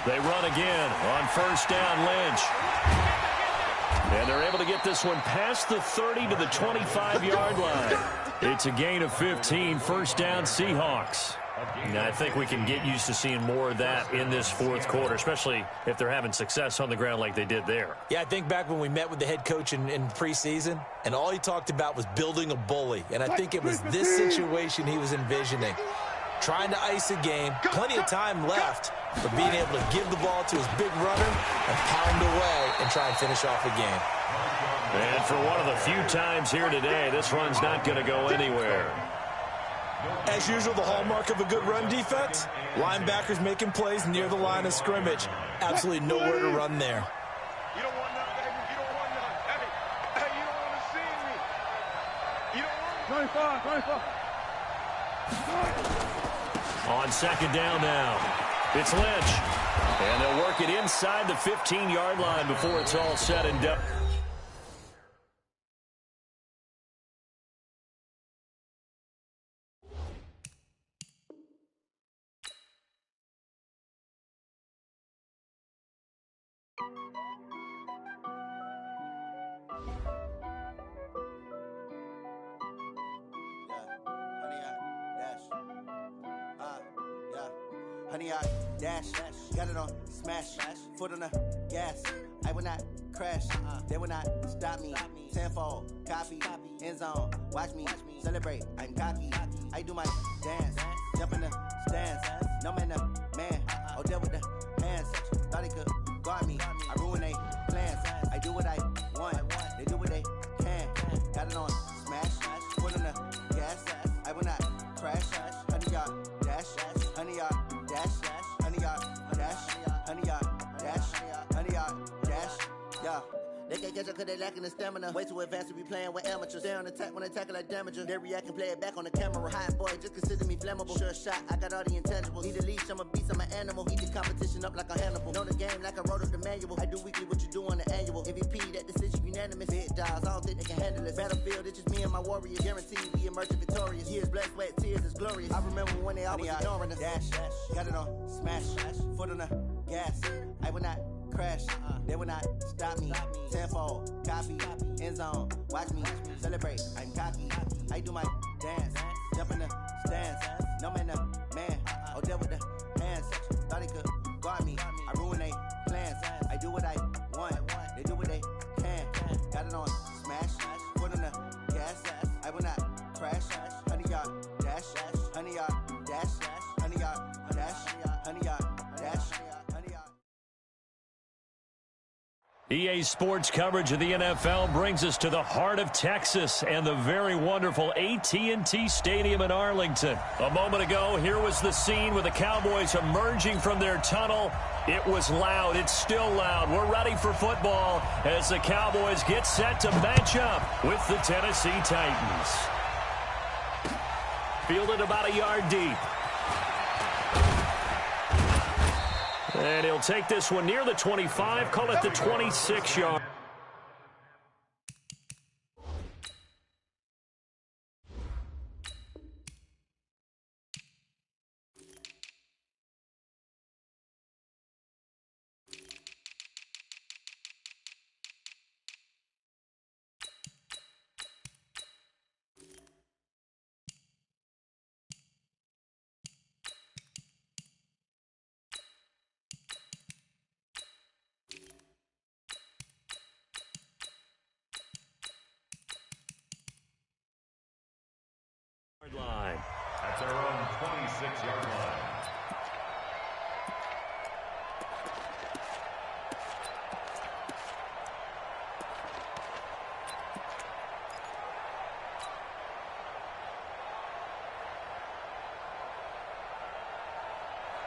They run again on first down, Lynch. And they're able to get this one past the 30 to the 25-yard line. It's a gain of 15, first down Seahawks. Now, I think we can get used to seeing more of that in this fourth quarter, especially if they're having success on the ground like they did there. Yeah, I think back when we met with the head coach in preseason, and all he talked about was building a bully. And I think it was this situation he was envisioning. Trying to ice a game, plenty of time left, but being able to give the ball to his big runner and pound away and try and finish off the game. And for one of the few times here today, this run's not going to go anywhere. As usual, the hallmark of a good run defense, linebackers making plays near the line of scrimmage. Absolutely nowhere to run there. You don't want none, baby. You don't want none. Hey, you don't want to see me. You don't want 25. On second down now, it's Lynch. And they'll work it inside the 15-yard line before it's all said and done. Honey, I dash, got it on smash, foot on the gas. I will not crash, they will not stop me. Tenfold, copy, end zone, watch me celebrate. I'm cocky, I do my dance, jump in the stands. No man, oh, deal with the hands. Thought he could guard me, I ruin they plans. I do what I want, they do what they can. Got it on smash, foot on the gas. I will not crash, honey, y'all dash, honey, y'all dash, honey, y'all dash, honey, y'all dash, honey, y'all dash, yeah. They can't catch up cause they lacking the stamina. Way too advanced to be playing with amateurs. Stay on attack when they tackle like damager. They react and play it back on the camera. Hot boy, just consider me flammable. Sure shot, I got all the intangibles. Need a leash, I'm a beast, I'm an animal. Heat the competition up like a Hannibal. Know the game like I wrote up the manual. I do weekly what you do on the annual. MVP, that decision unanimous. Big dogs, I don't think they can handle it. Battlefield, it's just me and my warriors. Guaranteed we emerge victorious. Years, blood, sweat, tears, it's glorious. I remember when they always ignoring us. Dash, got it on smash, foot on the gas. I will not crash, they will not stop me. Tenfold, copy, end zone, watch me celebrate. I'm cocky, I do my dance, jump in the stands. No man, oh, deal with the hands. Thought he could guard me, I ruin they plans. I do what I want, they do what they can. Got it on smash, foot on the gas. I will not crash, honey, y'all dash, honey, y'all dash, honey, y'all dash, honey, y'all dash. EA Sports coverage of the NFL brings us to the heart of Texas and the very wonderful AT&T Stadium in Arlington. A moment ago, here was the scene with the Cowboys emerging from their tunnel. It was loud. It's still loud. We're ready for football as the Cowboys get set to match up with the Tennessee Titans. Fielded about a yard deep. And he'll take this one near the 25, call it the 26-yard. Line. That's our own 26-yard line.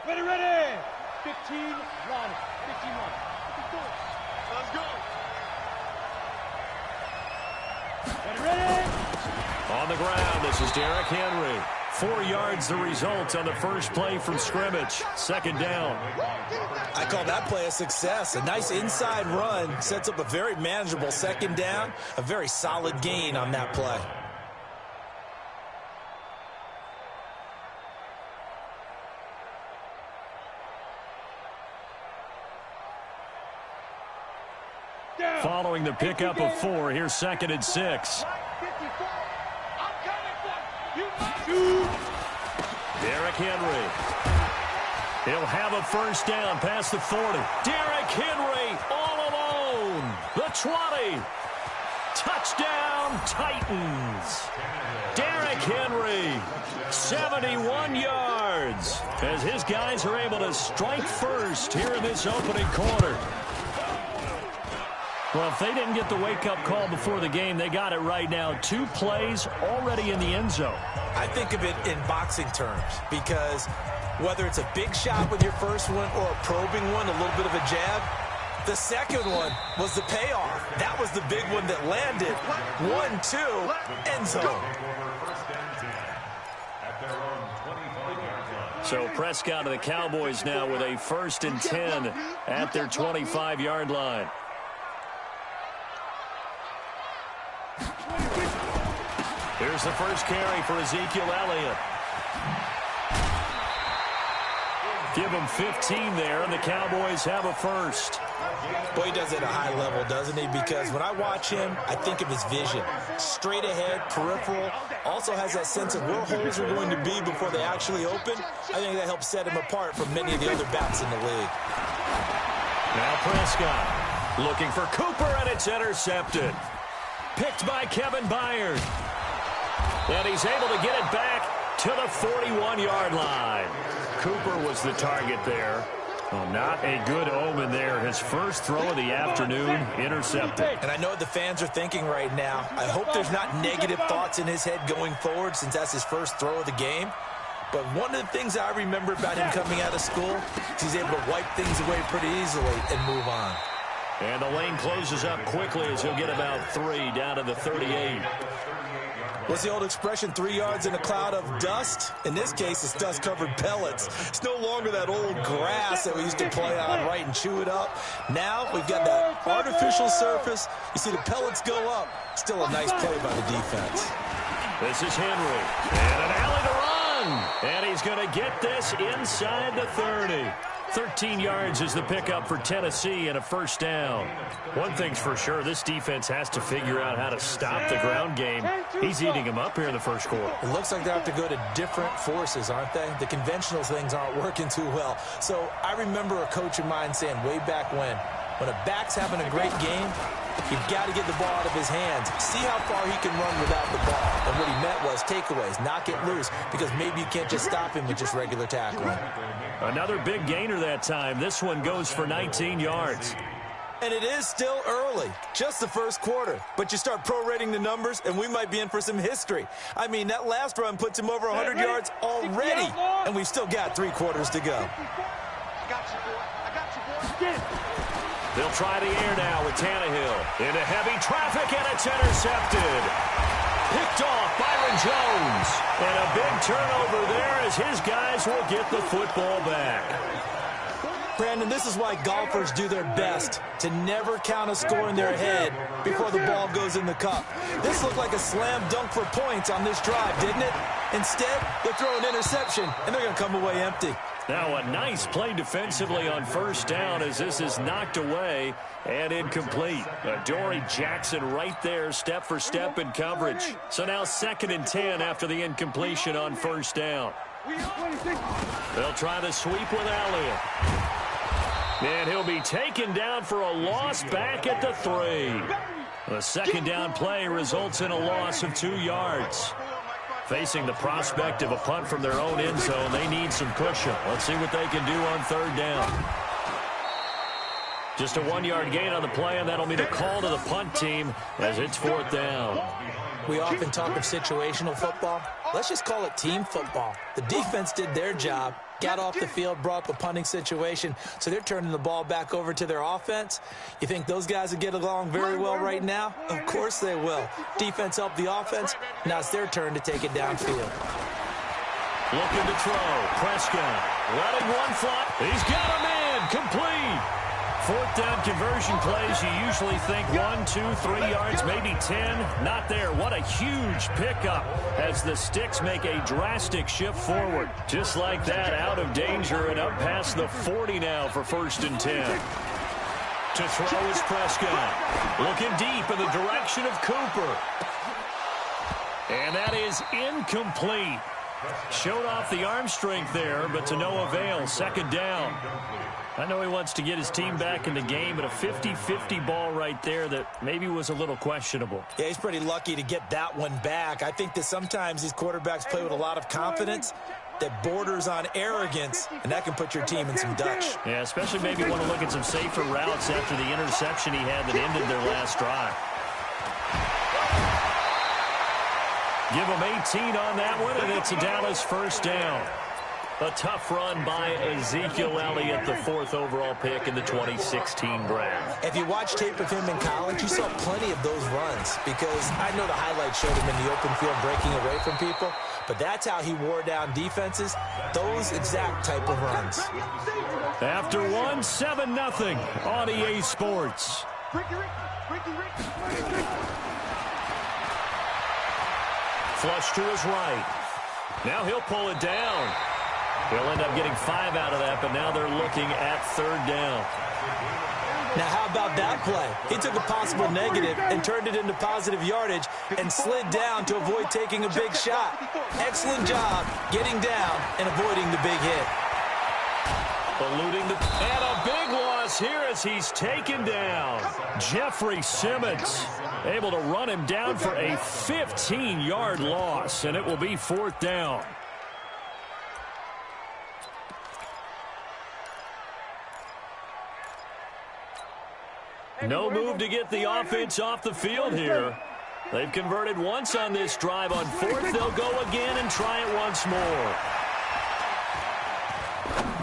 Ready. 15, 1. 15, 1. Let's go. Ready. On the ground, this is Derrick Henry. 4 yards the result on the first play from scrimmage. Second down. I call that play a success. A nice inside run sets up a very manageable second down. A very solid gain on that play. Following the pickup of 4, here's 2nd and 6. Derrick Henry. He'll have a first down past the 40. Derrick Henry all alone. The 20. Touchdown, Titans. Derrick Henry, 71 yards, as his guys are able to strike first here in this opening quarter. Well, if they didn't get the wake-up call before the game, they got it right now. 2 plays already in the end zone. I think of it in boxing terms because whether it's a big shot with your first one or a probing one, a little bit of a jab, the second one was the payoff. That was the big one that landed. 1-2, end zone. So Prescott and the Cowboys now with a 1st and 10 at their 25-yard line. Here's the first carry for Ezekiel Elliott. Give him 15 there, and the Cowboys have a first. Boy, he does it at a high level, doesn't he? Because when I watch him, I think of his vision. Straight ahead, peripheral. Also has that sense of where holes are going to be before they actually open. I think that helps set him apart from many of the other backs in the league. Now Prescott looking for Cooper, and it's intercepted. Picked by Kevin Byard. And he's able to get it back to the 41-yard line. Cooper was the target there. Well, not a good omen there. His first throw of the afternoon, intercepted. And I know what the fans are thinking right now. I hope there's not negative thoughts in his head going forward since that's his first throw of the game. But one of the things I remember about him coming out of school is he's able to wipe things away pretty easily and move on. And the lane closes up quickly as he'll get about 3 down to the 38. What's the old expression, 3 yards in a cloud of dust? In this case, it's dust-covered pellets. It's no longer that old grass that we used to play on, right, and chew it up. Now we've got that artificial surface. You see the pellets go up. Still a nice play by the defense. This is Henry. And an alley to run. And he's going to get this inside the 30. 13 yards is the pickup for Tennessee and a first down. One thing's for sure, this defense has to figure out how to stop the ground game. He's eating them up here in the first quarter. It looks like they have to go to different forces, aren't they? The conventional things aren't working too well. So I remember a coach of mine saying way back when a back's having a great game, you've got to get the ball out of his hands. See how far he can run without the ball. And what he meant was takeaways, knock it loose, because maybe you can't just stop him with just regular tackling. Another big gainer that time. This one goes for 19 yards. And it is still early, just the first quarter. But you start prorating the numbers, and we might be in for some history. I mean, that last run puts him over 100 yards already, and we've still got 3 quarters to go. I got you, boy. I got you, boy. They'll try the air now with Tannehill. Into heavy traffic, and it's intercepted. Picked off Byron Jones. And a big turnover there as his guys will get the football back. Brandon, this is why golfers do their best to never count a score in their head before the ball goes in the cup. This looked like a slam dunk for points on this drive, didn't it? Instead, they throw an interception, and they're going to come away empty. Now a nice play defensively on first down as this is knocked away and incomplete. Adoree Jackson right there, step for step in coverage. So now 2nd and 10 after the incompletion on first down. They'll try the sweep with Elliott. And he'll be taken down for a loss back at the 3. The second down play results in a loss of 2 yards. Facing the prospect of a punt from their own end zone, they need some cushion. Let's see what they can do on 3rd down. Just a 1-yard gain on the play, and that'll be the call to the punt team as it's 4th down. We often talk of situational football. Let's just call it team football. The defense did their job, got off the field, brought up a punting situation, so they're turning the ball back over to their offense. You think those guys will get along very well right now? Of course they will. Defense helped the offense. Now it's their turn to take it downfield. Looking to throw. Prescott letting one fly. He's got him in. Complete. 4th down conversion plays, you usually think 1, 2, 3 yards, maybe 10. Not there. What a huge pickup as the Sticks make a drastic shift forward. Just like that, out of danger and up past the 40 now for 1st and 10. To throw is Prescott. Looking deep in the direction of Cooper. And that is incomplete. Showed off the arm strength there, but to no avail. Second down. I know he wants to get his team back in the game, but a 50-50 ball right there that maybe was a little questionable. Yeah, he's pretty lucky to get that one back. I think that sometimes these quarterbacks play with a lot of confidence that borders on arrogance, and that can put your team in some Dutch. Yeah, especially maybe want to look at some safer routes after the interception he had that ended their last drive. Give him 18 on that one, and it's a Dallas first down. A tough run by Ezekiel Elliott, the 4th overall pick in the 2016 draft. If you watch tape of him in college, you saw plenty of those runs because I know the highlights showed him in the open field breaking away from people, but that's how he wore down defenses, those exact type of runs. After one, 7-0 on EA Sports. Flush to his right. Now he'll pull it down. He'll end up getting 5 out of that, but now they're looking at 3rd down. Now, how about that play? He took a possible negative and turned it into positive yardage and slid down to avoid taking a big shot. Excellent job getting down and avoiding the big hit. Eluding the... And a big loss here as he's taken down. Jeffrey Simmons able to run him down for a 15-yard loss, and it will be 4th down. No move to get the offense off the field here. They've converted once on this drive. On 4th, they'll go again and try it once more.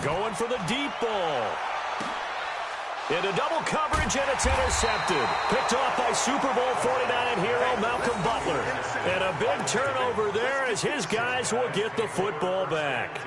Going for the deep ball. Into double coverage, and it's intercepted. Picked off by Super Bowl 49 hero Malcolm Butler. And a big turnover there as his guys will get the football back.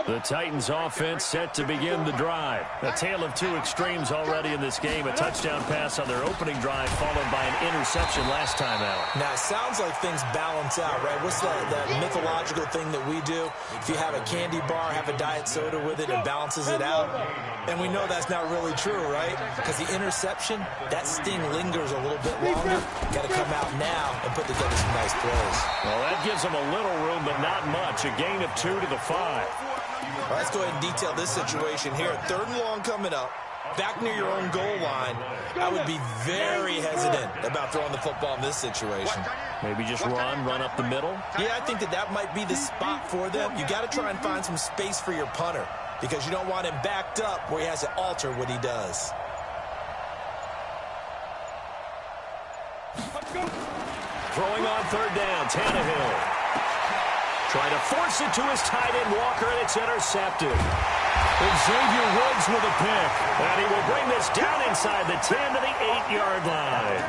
The Titans offense set to begin the drive. A tale of two extremes already in this game. A touchdown pass on their opening drive followed by an interception last time out. Now, it sounds like things balance out, right? What's that mythological thing that we do? If you have a candy bar, have a diet soda with it, it balances it out. And we know that's not really true, right? Because the interception, that sting lingers a little bit longer. Got to come out now and put together some nice plays. Well, that gives them a little room, but not much. A gain of 2 to the 5. All right, let's go ahead and detail this situation here. 3rd and long coming up. Back near your own goal line. I would be very hesitant about throwing the football in this situation. Maybe just run up the middle? Yeah, I think that might be the spot for them. You got to try and find some space for your punter because you don't want him backed up where he has to alter what he does. Throwing on 3rd down, Tannehill. Trying to force it to his tight end, Walker, and it's intercepted. Xavier Woods with a pick. And he will bring this down inside the 10 to the 8-yard line.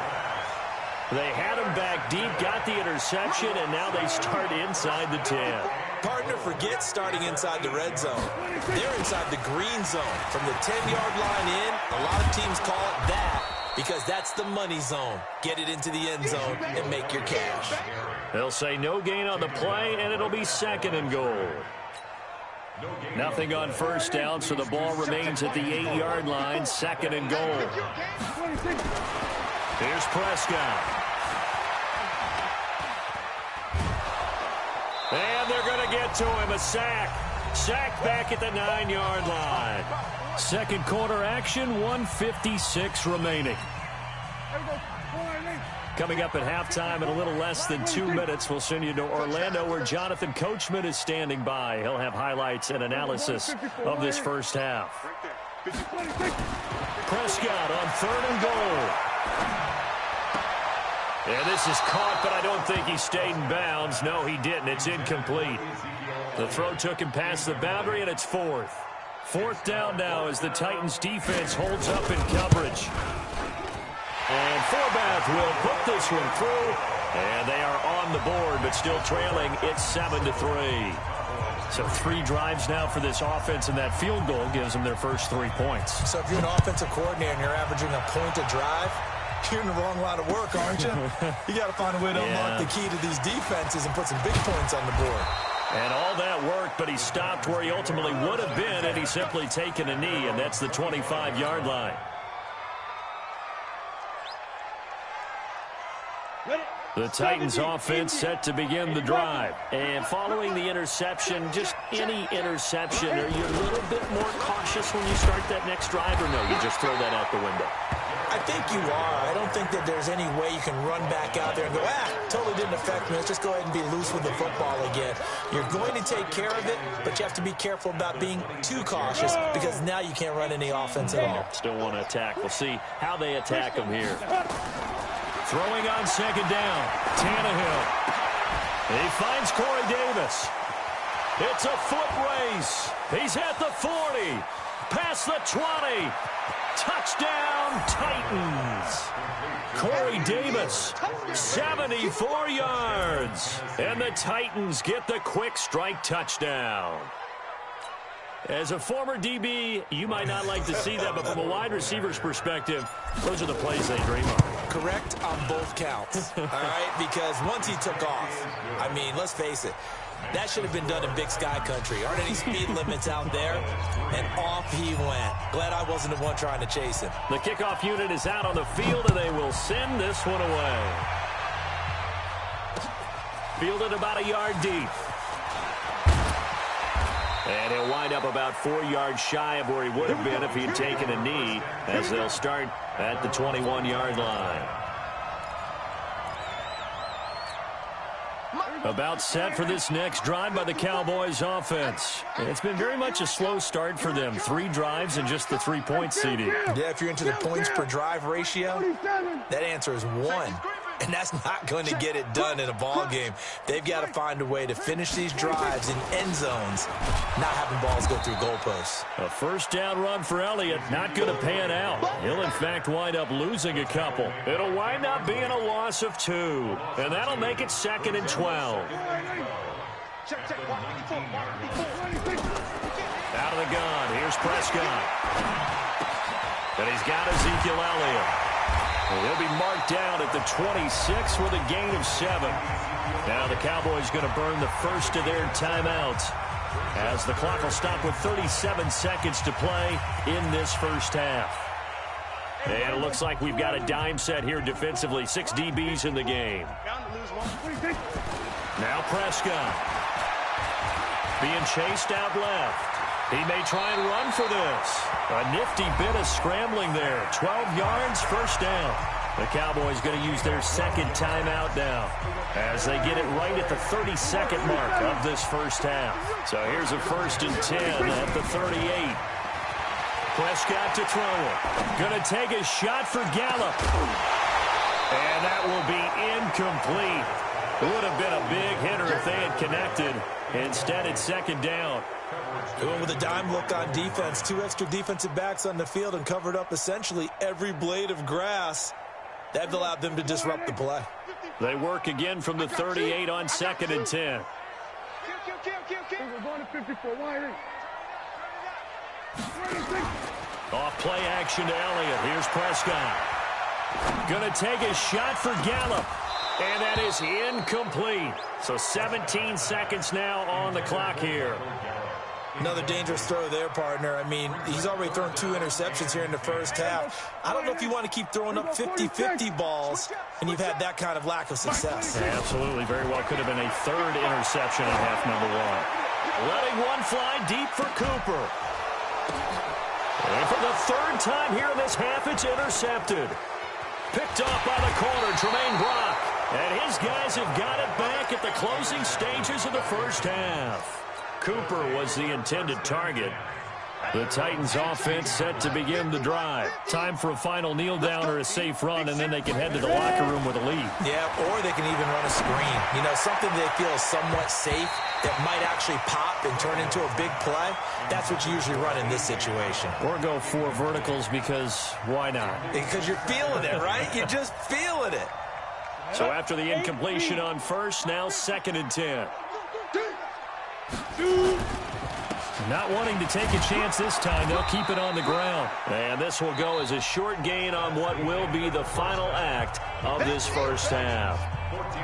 They had him back deep, got the interception, and now they start inside the 10. Partner forgets starting inside the red zone. They're inside the green zone. From the 10-yard line in, a lot of teams call it that because that's the money zone. Get it into the end zone and make your cash. They'll say no gain on the play, and it'll be 2nd and goal. Nothing on 1st down, so the ball remains at the 8-yard line. 2nd and goal. Here's Prescott. And they're going to get to him. A sack. Sack back at the 9-yard line. 2nd quarter action, 1:56 remaining. Coming up at halftime in a little less than 2 minutes, we'll send you to Orlando where Jonathan Coachman is standing by. He'll have highlights and analysis of this first half. Prescott on 3rd and goal. And this is caught, but I don't think he stayed in bounds. No, he didn't. It's incomplete. The throw took him past the boundary, and it's 4th. 4th down now as the Titans defense holds up in coverage. And Forbath will put this one through, and they are on the board, but still trailing. It's 7-3. So 3 drives now for this offense, and that field goal gives them their first 3 points. So if you're an offensive coordinator and you're averaging a point a drive, you're in the wrong line of work, aren't you? You got to find a way to unlock the key to these defenses and put some big points on the board. And all that worked, but he stopped where he ultimately would have been, and he's simply taken a knee, and that's the 25-yard line. The Titans offense set to begin the drive. And following the interception, just any interception, are you a little bit more cautious when you start that next drive, or no, you just throw that out the window? I think you are. I don't think that there's any way you can run back out there and go, totally didn't affect me. Let's just go ahead and be loose with the football again. You're going to take care of it, but you have to be careful about being too cautious because now you can't run any offense at all. Still want to attack. We'll see how they attack him here. Throwing on second down. Tannehill. He finds Corey Davis. It's a foot race. He's at the 40. Past the 20. Touchdown, Titans. Corey Davis, 74 yards. And the Titans get the quick strike touchdown. As a former DB, you might not like to see that, but from a wide receiver's perspective, those are the plays they dream of. Correct on both counts, all right? Because once he took off, I mean, let's face it, that should have been done in Big Sky Country. Aren't any speed limits out there? And off he went. Glad I wasn't the one trying to chase him. The kickoff unit is out on the field, and they will send this one away. Fielded about a yard deep. And he'll wind up about 4 yards shy of where he would have been if he had taken a knee, as they'll start at the 21-yard line. About set for this next drive by the Cowboys offense. It's been very much a slow start for them. 3 drives and just the 3 points, CD. Yeah, if you're into the points per drive ratio, that answer is 1. And that's not going to get it done in a ball game. They've got to find a way to finish these drives in end zones, not having balls go through goalposts. A first down run for Elliott, not going to pan out. He'll, in fact, wind up losing a couple. It'll wind up being a loss of 2. And that'll make it 2nd and 12. Out of the gun, here's Prescott. And he's got Ezekiel Elliott. He'll be marked down at the 26 with a gain of 7. Now the Cowboys going to burn the first of their timeouts as the clock will stop with 37 seconds to play in this first half. And it looks like we've got a dime set here defensively. 6 DBs in the game. Now Prescott being chased out left. He may try and run for this. A nifty bit of scrambling there. 12 yards, first down. The Cowboys going to use their second timeout now as they get it right at the 32nd mark of this first half. So here's a 1st and 10 at the 38. Prescott to throw it. Going to take a shot for Gallup. And that will be incomplete. It would have been a big hitter if they had connected. Instead, it's 2nd down. Going with a dime look on defense. 2 extra defensive backs on the field and covered up essentially every blade of grass. That allowed them to disrupt the play. They work again from the 38 on 2nd and 10. We're going to 54. Off play action to Elliott. Here's Prescott. Going to take a shot for Gallup. And that is incomplete. So 17 seconds now on the clock here. Another dangerous throw there, partner. I mean, he's already thrown 2 interceptions here in the first half. I don't know if you want to keep throwing up 50-50 balls, and you've had that kind of lack of success. Yeah, absolutely. Very well could have been a 3rd interception in half number 1. Letting one fly deep for Cooper. And for the 3rd time here in this half, it's intercepted. Picked off by the corner, Tremaine Brock. And his guys have got it back at the closing stages of the first half. Cooper was the intended target. The Titans offense set to begin the drive. Time for a final kneel down or a safe run, and then they can head to the locker room with a lead. Yeah, or they can even run a screen. You know, something they feel is somewhat safe that might actually pop and turn into a big play. That's what you usually run in this situation. Or go 4 verticals because why not? Because you're feeling it, right? You're just feeling it. So after the incompletion on first, now 2nd and 10. Not wanting to take a chance this time, they'll keep it on the ground. And this will go as a short gain on what will be the final act of this first half.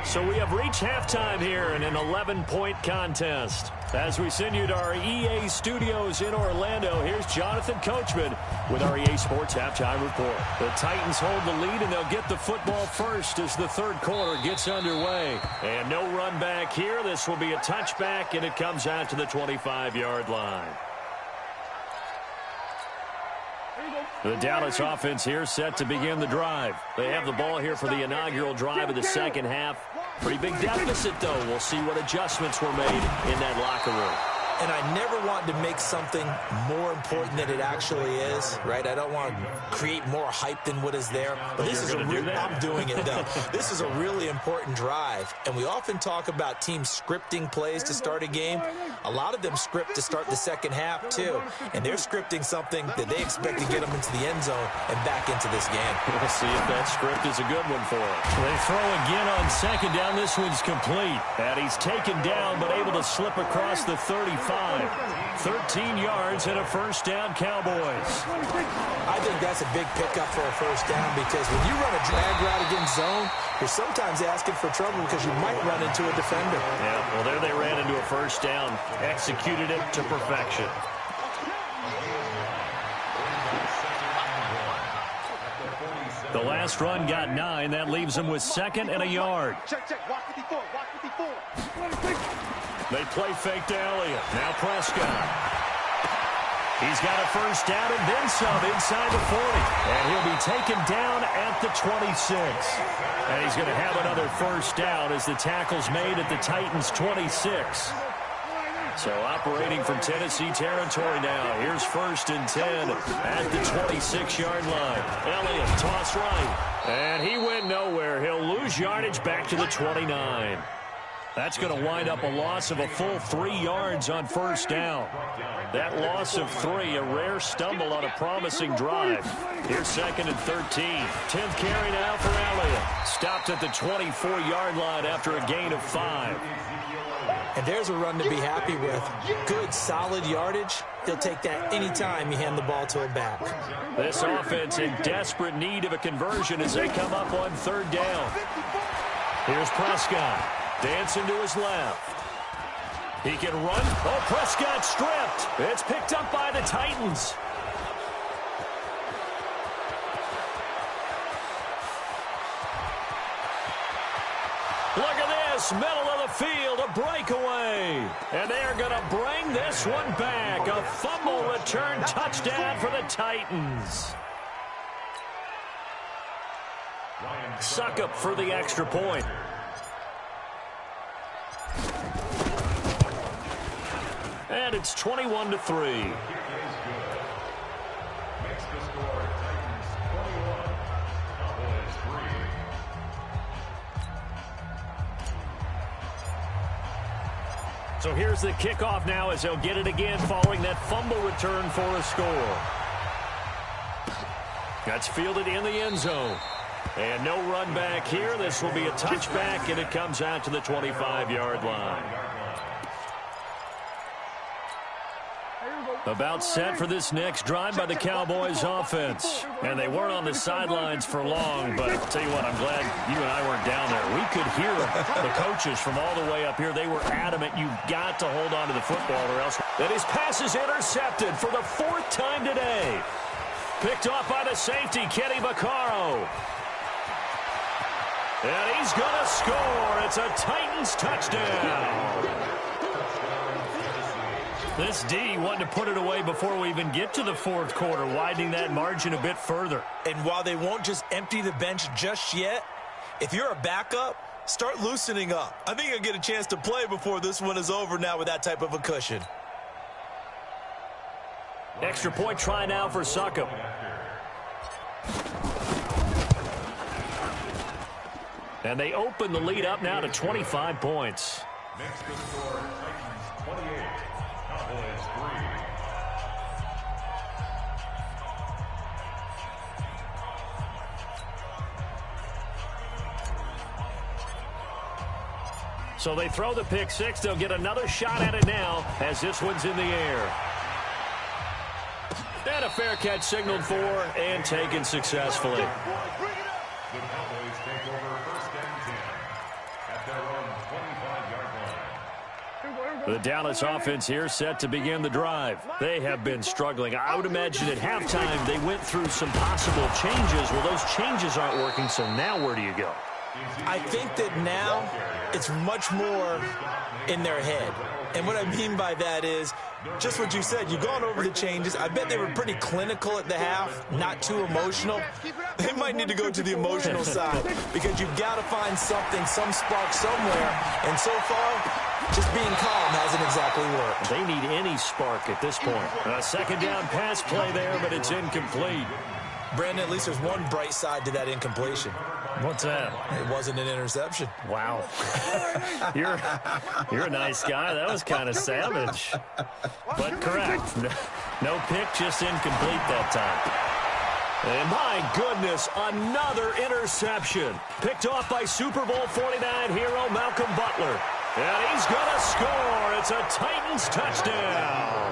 So we have reached halftime here in an 11-point contest. As we send you to our EA studios in Orlando, here's Jonathan Coachman with our EA Sports Halftime Report. The Titans hold the lead, and they'll get the football first as the third quarter gets underway. And no run back here. This will be a touchback, and it comes out to the 25-yard line. The Dallas offense here set to begin the drive. They have the ball here for the inaugural drive of the second half. Pretty big deficit, though. We'll see what adjustments were made in that locker room. And I never want to make something more important than it actually is, right? I don't want to create more hype than what is there. But this is I'm doing it, though. This is a really important drive. And we often talk about teams scripting plays to start a game. A lot of them script to start the second half, too. And they're scripting something that they expect to get them into the end zone and back into this game. We'll see if that script is a good one for them. They throw again on second down. This one's complete. And he's taken down but able to slip across the 35. 13 yards and a first down, Cowboys. I think that's a big pickup for a first down because when you run a drag route against zone, you're sometimes asking for trouble because you might run into a defender. Yeah, well, there they ran into a first down, executed it to perfection. The last run got 9. That leaves them with second and a yard. Check. Watch 54. They play fake to Elliott. Now Prescott. He's got a first down and then some inside the 40. And he'll be taken down at the 26. And he's going to have another first down as the tackle's made at the Titans' 26. So operating from Tennessee territory now. Here's 1st and 10 at the 26-yard line. Elliott toss right. And he went nowhere. He'll lose yardage back to the 29. That's going to wind up a loss of a full 3 yards on first down. That loss of 3, a rare stumble on a promising drive. Here's 2nd and 13. 10th carry now for Elliott. Stopped at the 24-yard line after a gain of 5. And there's a run to be happy with. Good, solid yardage. He'll take that anytime you hand the ball to a back. This offense in desperate need of a conversion as they come up on 3rd down. Here's Prescott. Dancing to his left. He can run. Oh, Prescott stripped. It's picked up by the Titans. Look at this. Middle of the field. A breakaway. And they're going to bring this one back. A fumble return touchdown for the Titans. Suckup for the extra point. And it's 21-3. Makes the score, Titans 21, Cowboys 3. So here's the kickoff now as they'll get it again following that fumble return for a score. That's fielded in the end zone. And no run back here. This will be a touchback, and it comes out to the 25-yard line. About set for this next drive by the Cowboys offense. And they weren't on the sidelines for long, but I'll tell you what, I'm glad you and I weren't down there. We could hear the coaches from all the way up here. They were adamant, you've got to hold on to the football or else. And his pass is intercepted for the 4th time today. Picked off by the safety, Kenny Vaccaro. And he's going to score. It's a Titans touchdown. This D wanted to put it away before we even get to the 4th quarter, widening that margin a bit further. And while they won't just empty the bench just yet, if you're a backup, start loosening up. I think you'll get a chance to play before this one is over now with that type of a cushion. Extra point try now for Suckup. And they open the lead up now to 25 points. Makes the score, Titans 28, Cowboys 3. So they throw the pick six. They'll get another shot at it now as this one's in the air. And a fair catch signaled for and taken successfully. The Cowboys take over 1st and 10 at The Dallas offense here set to begin the drive. They have been struggling. I would imagine at halftime they went through some possible changes. Well, those changes aren't working, so now where do you go? I think that now it's much more in their head. And what I mean by that is just what you said. You've gone over the changes. I bet they were pretty clinical at the half, not too emotional. They might need to go to the emotional side because you've got to find something, some spark somewhere. And so far, just being calm hasn't exactly worked. They need any spark at this point. A second down pass play there, but it's incomplete. Brandon, at least there's one bright side to that incompletion. What's that? It wasn't an interception. Wow. You're a nice guy. That was kind of savage. But correct. No pick, just incomplete that time. And my goodness, another interception. Picked off by Super Bowl 49 hero Malcolm Butler. And he's going to score. It's a Titans touchdown.